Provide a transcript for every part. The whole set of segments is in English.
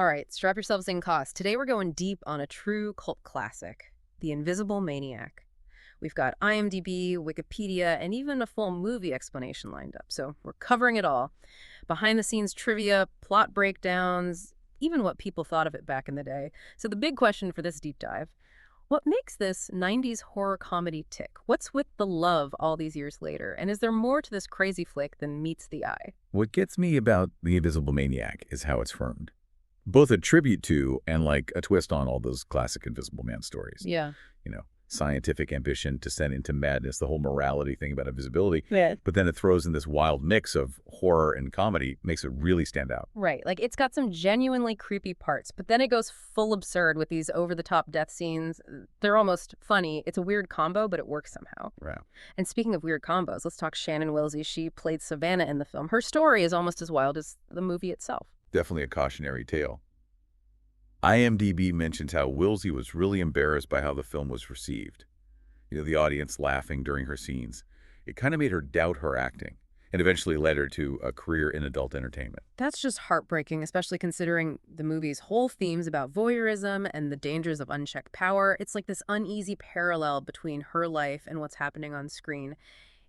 All right, strap yourselves in, cause today we're going deep on a true cult classic, The Invisible Maniac. We've got IMDb, Wikipedia, and even a full movie explanation lined up, so we're covering it all. Behind-the-scenes trivia, plot breakdowns, even what people thought of it back in the day. So the big question for this deep dive, what makes this 90s horror comedy tick? What's with the love all these years later? And is there more to this crazy flick than meets the eye? What gets me about The Invisible Maniac is how it's framed. Both a tribute to and like a twist on all those classic Invisible Man stories. Yeah. You know, scientific ambition, descent into madness, the whole morality thing about invisibility. Yeah. But then it throws in this wild mix of horror and comedy, makes it really stand out. Right. Like, it's got some genuinely creepy parts, but then it goes full absurd with these over-the-top death scenes. They're almost funny. It's a weird combo, but it works somehow. Right. And speaking of weird combos, let's talk Shannon Wilsey. She played Savannah in the film. Her story is almost as wild as the movie itself. Definitely a cautionary tale. IMDb mentions how Wilsey was really embarrassed by how the film was received. You know, the audience laughing during her scenes. It kind of made her doubt her acting and eventually led her to a career in adult entertainment. That's just heartbreaking, especially considering the movie's whole themes about voyeurism and the dangers of unchecked power. It's like this uneasy parallel between her life and what's happening on screen.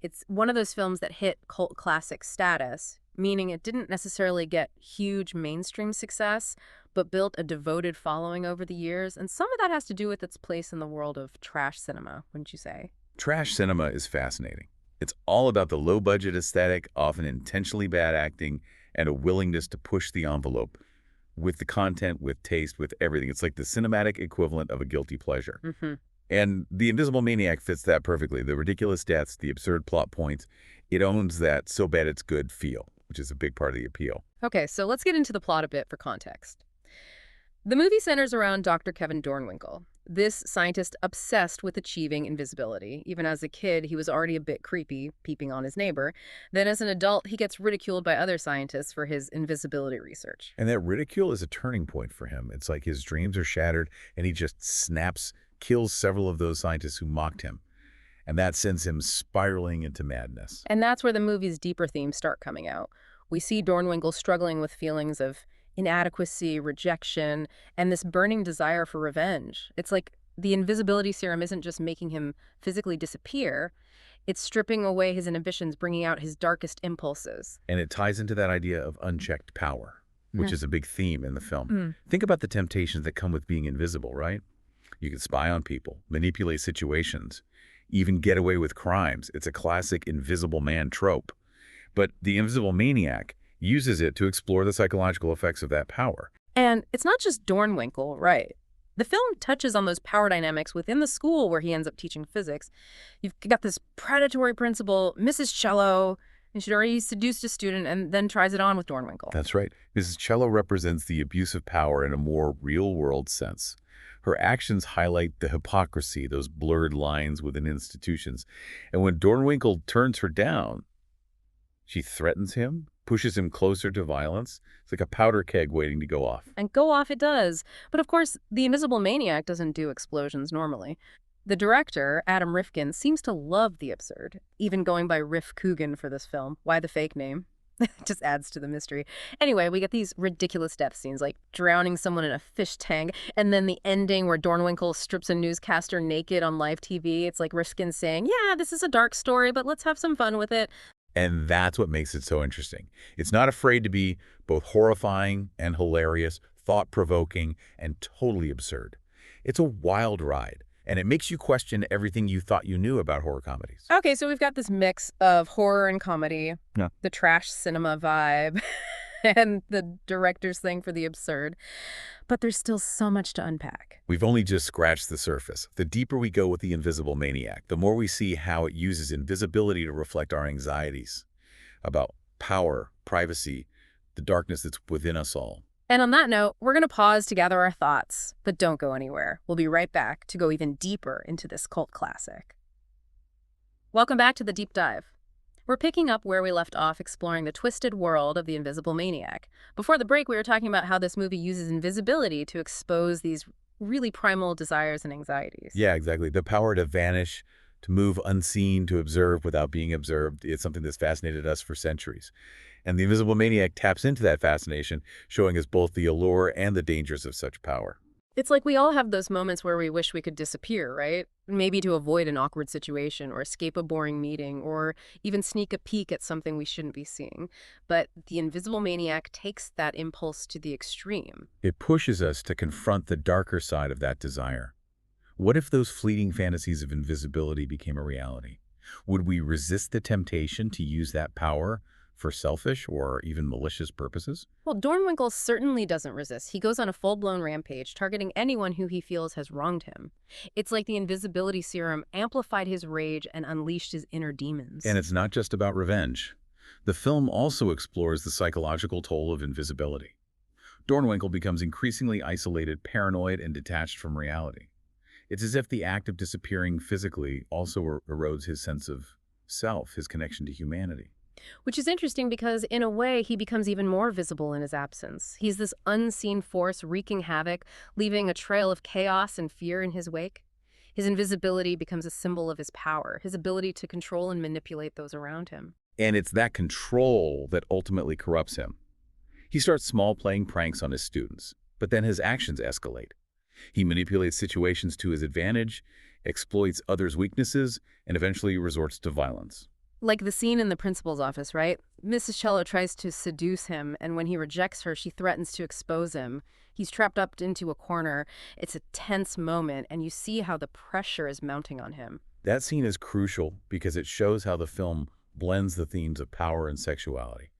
It's one of those films that hit cult classic status, meaning it didn't necessarily get huge mainstream success, but built a devoted following over the years. And some of that has to do with its place in the world of trash cinema, wouldn't you say? Trash cinema is fascinating. It's all about the low-budget aesthetic, often intentionally bad acting, and a willingness to push the envelope with the content, with taste, with everything. It's like the cinematic equivalent of a guilty pleasure. And The Invisible Maniac fits that perfectly. The ridiculous deaths, the absurd plot points, it owns that so bad it's good feel, which is a big part of the appeal. Okay, so let's get into the plot a bit for context. The movie centers around Dr. Kevin Dornwinkle, this scientist obsessed with achieving invisibility. Even as a kid, he was already a bit creepy, peeping on his neighbor. Then as an adult, he gets ridiculed by other scientists for his invisibility research. And that ridicule is a turning point for him. It's like his dreams are shattered, and he just snaps, kills several of those scientists who mocked him. And that sends him spiraling into madness. And that's where the movie's deeper themes start coming out. We see Dornwinkle struggling with feelings of inadequacy, rejection, and this burning desire for revenge. It's like the invisibility serum isn't just making him physically disappear, it's stripping away his inhibitions, bringing out his darkest impulses. And it ties into that idea of unchecked power, which is a big theme in the film. Think about the temptations that come with being invisible, right? You can spy on people, manipulate situations, even get away with crimes. It's a classic invisible man trope. But the Invisible Maniac uses it to explore the psychological effects of that power. And it's not just Dornwinkle, right? The film touches on those power dynamics within the school where he ends up teaching physics. You've got this predatory principal, Mrs. Cello, and she'd already seduced a student and then tries it on with Dornwinkle. That's right. Mrs. Cello represents the abuse of power in a more real-world sense. Her actions highlight the hypocrisy, those blurred lines within institutions. And when Dornwinkle turns her down, she threatens him, pushes him closer to violence. It's like a powder keg waiting to go off. And go off it does. But of course, the Invisible Maniac doesn't do explosions normally. The director, Adam Rifkin, seems to love the absurd, even going by Riff Coogan for this film. Why the fake name? It just adds to the mystery. Anyway, we get these ridiculous death scenes, like drowning someone in a fish tank, and then the ending where Dornwinkle strips a newscaster naked on live TV. It's like Rifkin saying, yeah, this is a dark story, but let's have some fun with it. And that's what makes it so interesting. It's not afraid to be both horrifying and hilarious, thought-provoking, and totally absurd. It's a wild ride, and it makes you question everything you thought you knew about horror comedies. Okay, so we've got this mix of horror and comedy, the trash cinema vibe, and the director's thing for the absurd. But there's still so much to unpack. We've only just scratched the surface. The deeper we go with The Invisible Maniac, the more we see how it uses invisibility to reflect our anxieties about power, privacy, the darkness that's within us all. And on that note, we're going to pause to gather our thoughts, but don't go anywhere. We'll be right back to go even deeper into this cult classic. Welcome back to The Deep Dive. We're picking up where we left off, exploring the twisted world of the Invisible Maniac. Before the break, we were talking about how this movie uses invisibility to expose these really primal desires and anxieties. Yeah, exactly. The power to vanish, to move unseen, to observe without being observed. It's something that's fascinated us for centuries. And the Invisible Maniac taps into that fascination, showing us both the allure and the dangers of such power. It's like we all have those moments where we wish we could disappear, right? Maybe to avoid an awkward situation or escape a boring meeting or even sneak a peek at something we shouldn't be seeing. But the Invisible Maniac takes that impulse to the extreme. It pushes us to confront the darker side of that desire. What if those fleeting fantasies of invisibility became a reality? Would we resist the temptation to use that power for selfish or even malicious purposes? Well, Dornwinkle certainly doesn't resist. He goes on a full-blown rampage, targeting anyone who he feels has wronged him. It's like the invisibility serum amplified his rage and unleashed his inner demons. And it's not just about revenge. The film also explores the psychological toll of invisibility. Dornwinkle becomes increasingly isolated, paranoid, and detached from reality. It's as if the act of disappearing physically also erodes his sense of self, his connection to humanity. Which is interesting because, in a way, he becomes even more visible in his absence. He's this unseen force wreaking havoc, leaving a trail of chaos and fear in his wake. His invisibility becomes a symbol of his power, his ability to control and manipulate those around him. And it's that control that ultimately corrupts him. He starts small, playing pranks on his students, but then his actions escalate. He manipulates situations to his advantage, exploits others' weaknesses, and eventually resorts to violence. Like the scene in the principal's office, right? Mrs. Cello tries to seduce him, and when he rejects her, she threatens to expose him. He's trapped up into a corner. It's a tense moment, and you see how the pressure is mounting on him. That scene is crucial because it shows how the film blends the themes of power and sexuality.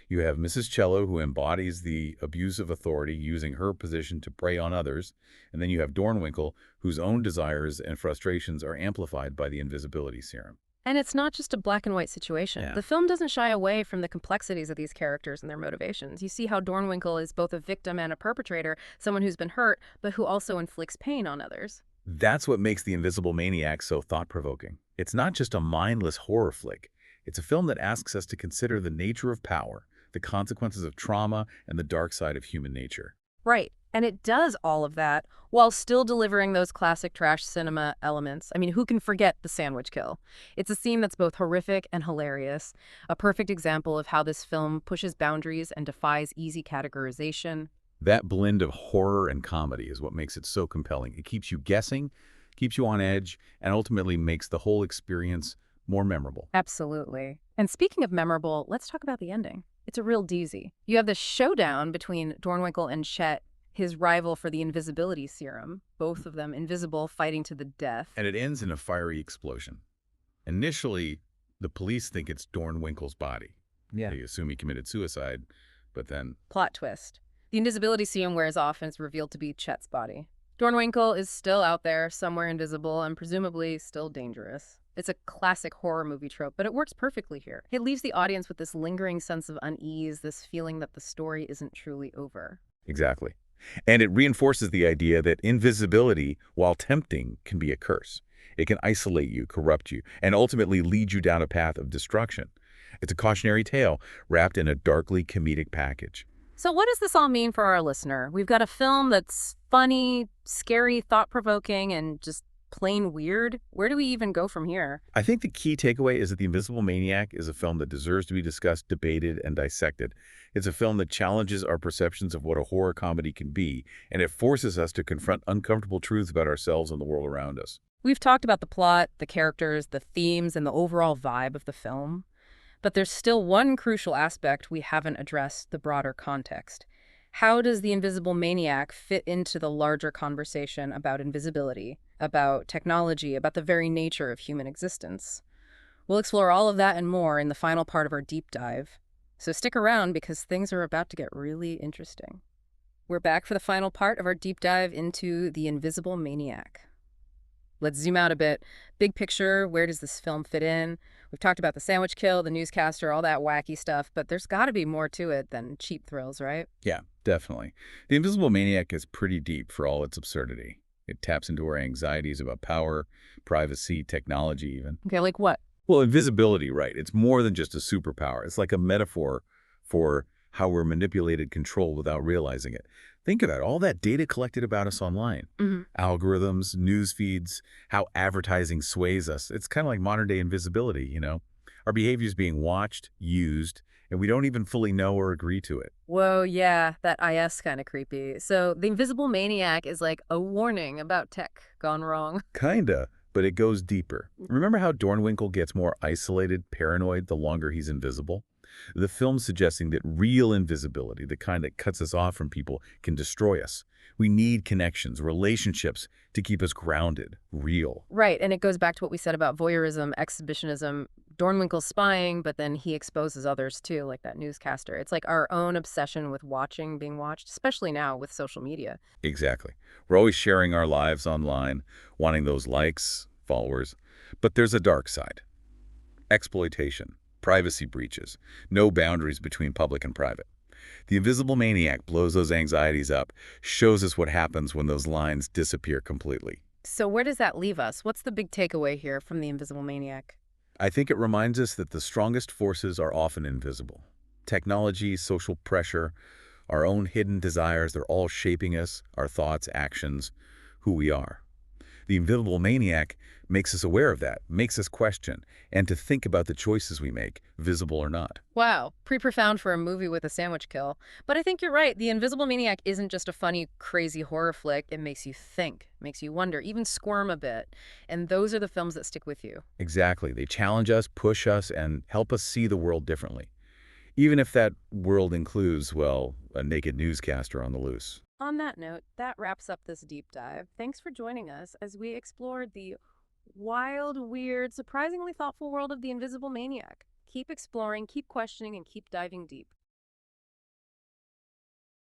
You have Mrs. Cello, who embodies the abuse of authority, using her position to prey on others, and then you have Dornwinkle, whose own desires and frustrations are amplified by the invisibility serum. And it's not just a black and white situation. Yeah. The film doesn't shy away from the complexities of these characters and their motivations. You see how Dornwinkle is both a victim and a perpetrator, someone who's been hurt, but who also inflicts pain on others. That's what makes The Invisible Maniac so thought-provoking. It's not just a mindless horror flick. It's a film that asks us to consider the nature of power, the consequences of trauma, and the dark side of human nature. Right. And it does all of that while still delivering those classic trash cinema elements. I mean, who can forget the sandwich kill? It's a scene that's both horrific and hilarious, a perfect example of how this film pushes boundaries and defies easy categorization. That blend of horror and comedy is what makes it so compelling. It keeps you guessing, keeps you on edge, and ultimately makes the whole experience more memorable. Absolutely. And speaking of memorable, let's talk about the ending. It's a real doozy. You have this showdown between Dornwinkle and Chet, his rival for the invisibility serum, both of them invisible, fighting to the death. And it ends in a fiery explosion. Initially, the police think it's Dornwinkle's body. Yeah. They assume he committed suicide, but then Plot twist. The invisibility serum wears off and is revealed to be Chet's body. Dornwinkle is still out there, somewhere invisible, and presumably still dangerous. It's a classic horror movie trope, but it works perfectly here. It leaves the audience with this lingering sense of unease, this feeling that the story isn't truly over. Exactly. And it reinforces the idea that invisibility, while tempting, can be a curse. It can isolate you, corrupt you, and ultimately lead you down a path of destruction. It's a cautionary tale wrapped in a darkly comedic package. So what does this all mean for our listener? We've got a film that's funny, scary, thought-provoking, and just plain weird. Where do we even go from here? I think the key takeaway is that The Invisible Maniac is a film that deserves to be discussed, debated, and dissected. It's a film that challenges our perceptions of what a horror comedy can be, and it forces us to confront uncomfortable truths about ourselves and the world around us. We've talked about the plot, the characters, the themes, and the overall vibe of the film. But there's still one crucial aspect we haven't addressed: the broader context. How does The Invisible Maniac fit into the larger conversation about invisibility, about technology, about the very nature of human existence? We'll explore all of that and more in the final part of our deep dive. So stick around because things are about to get really interesting. We're back for the final part of our deep dive into The Invisible Maniac. Let's zoom out a bit. Big picture, where does this film fit in? We've talked about the sandwich kill, the newscaster, all that wacky stuff, but there's got to be more to it than cheap thrills, right? Yeah, definitely. The Invisible Maniac is pretty deep for all its absurdity. It taps into our anxieties about power, privacy, technology even. Okay, like what? Well, invisibility, right? It's more than just a superpower. It's like a metaphor for how we're manipulated, controlled without realizing it. Think of that, all that data collected about us online. Algorithms, news feeds, how advertising sways us. It's kind of like modern day invisibility, you know? Our behavior is being watched, used, and we don't even fully know or agree to it. Whoa, yeah, that IS kind of creepy. So the Invisible Maniac is like a warning about tech gone wrong. Kinda, but it goes deeper. Remember how Dornwinkle gets more isolated, paranoid, the longer he's invisible? The film's suggesting that real invisibility, the kind that cuts us off from people, can destroy us. We need connections, relationships to keep us grounded, real. Right, and it goes back to what we said about voyeurism, exhibitionism, Dornwinkel's spying, but then he exposes others too, like that newscaster. It's like our own obsession with watching, being watched, especially now with social media. Exactly. We're always sharing our lives online, wanting those likes, followers. But there's a dark side. Exploitation, privacy breaches, no boundaries between public and private. The Invisible Maniac blows those anxieties up, shows us what happens when those lines disappear completely. So where does that leave us? What's the big takeaway here from the Invisible Maniac? I think it reminds us that the strongest forces are often invisible. Technology, social pressure, our own hidden desires, they're all shaping us, our thoughts, actions, who we are. The Invisible Maniac makes us aware of that, makes us question, and to think about the choices we make, visible or not. Wow, pretty profound for a movie with a sandwich kill. But I think you're right. The Invisible Maniac isn't just a funny, crazy horror flick. It makes you think, makes you wonder, even squirm a bit. And those are the films that stick with you. Exactly. They challenge us, push us, and help us see the world differently. Even if that world includes, well, a naked newscaster on the loose. On that note, that wraps up this deep dive. Thanks for joining us as we explored the wild, weird, surprisingly thoughtful world of the Invisible Maniac. Keep exploring, keep questioning, and keep diving deep.